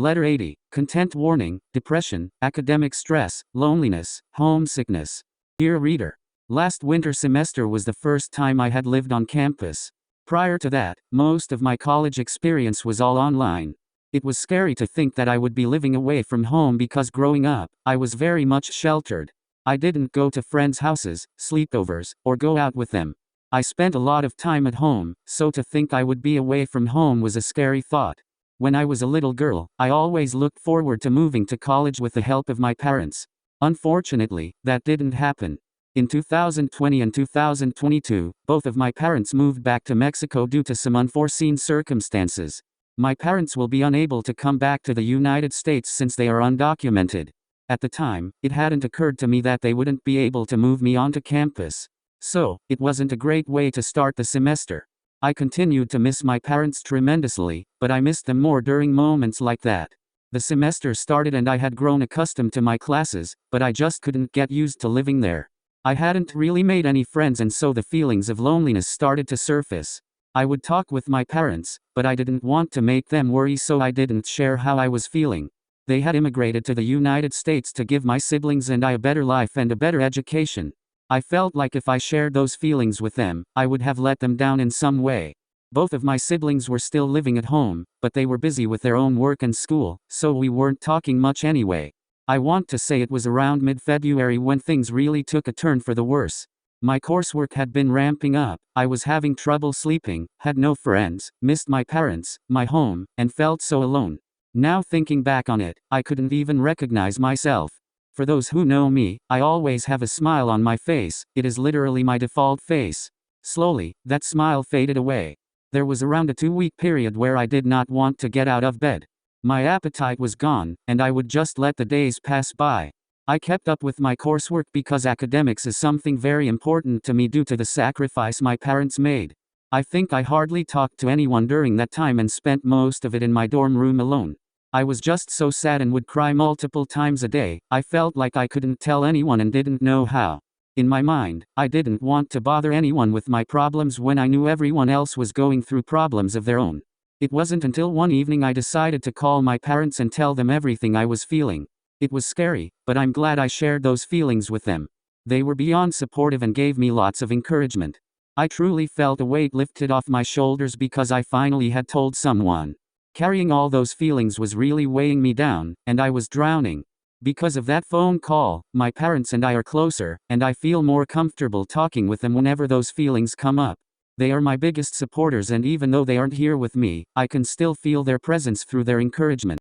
Letter 80. Content warning, depression, academic stress, loneliness, homesickness. Dear reader, last winter semester was the first time I had lived on campus. Prior to that, most of my college experience was all online. It was scary to think that I would be living away from home because growing up, I was very much sheltered. I didn't go to friends' houses, sleepovers, or go out with them. I spent a lot of time at home, so to think I would be away from home was a scary thought. When I was a little girl, I always looked forward to moving to college with the help of my parents. Unfortunately, that didn't happen. In 2020 and 2022, both of my parents moved back to Mexico due to some unforeseen circumstances. My parents will be unable to come back to the United States since they are undocumented. At the time, it hadn't occurred to me that they wouldn't be able to move me onto campus. So, it wasn't a great way to start the semester. I continued to miss my parents tremendously, but I missed them more during moments like that. The semester started and I had grown accustomed to my classes, but I just couldn't get used to living there. I hadn't really made any friends and so the feelings of loneliness started to surface. I would talk with my parents, but I didn't want to make them worry so I didn't share how I was feeling. They had immigrated to the United States to give my siblings and I a better life and a better education. I felt like if I shared those feelings with them, I would have let them down in some way. Both of my siblings were still living at home, but they were busy with their own work and school, so we weren't talking much anyway. I want to say it was around mid-February when things really took a turn for the worse. My coursework had been ramping up, I was having trouble sleeping, had no friends, missed my parents, my home, and felt so alone. Now thinking back on it, I couldn't even recognize myself. For those who know me, I always have a smile on my face, it is literally my default face. Slowly, that smile faded away. There was around a 2-week period where I did not want to get out of bed. My appetite was gone, and I would just let the days pass by. I kept up with my coursework because academics is something very important to me due to the sacrifice my parents made. I think I hardly talked to anyone during that time and spent most of it in my dorm room alone. I was just so sad and would cry multiple times a day. I felt like I couldn't tell anyone and didn't know how. In my mind, I didn't want to bother anyone with my problems when I knew everyone else was going through problems of their own. It wasn't until one evening I decided to call my parents and tell them everything I was feeling. It was scary, but I'm glad I shared those feelings with them. They were beyond supportive and gave me lots of encouragement. I truly felt a weight lifted off my shoulders because I finally had told someone. Carrying all those feelings was really weighing me down, and I was drowning. Because of that phone call, my parents and I are closer, and I feel more comfortable talking with them whenever those feelings come up. They are my biggest supporters and even though they aren't here with me, I can still feel their presence through their encouragement.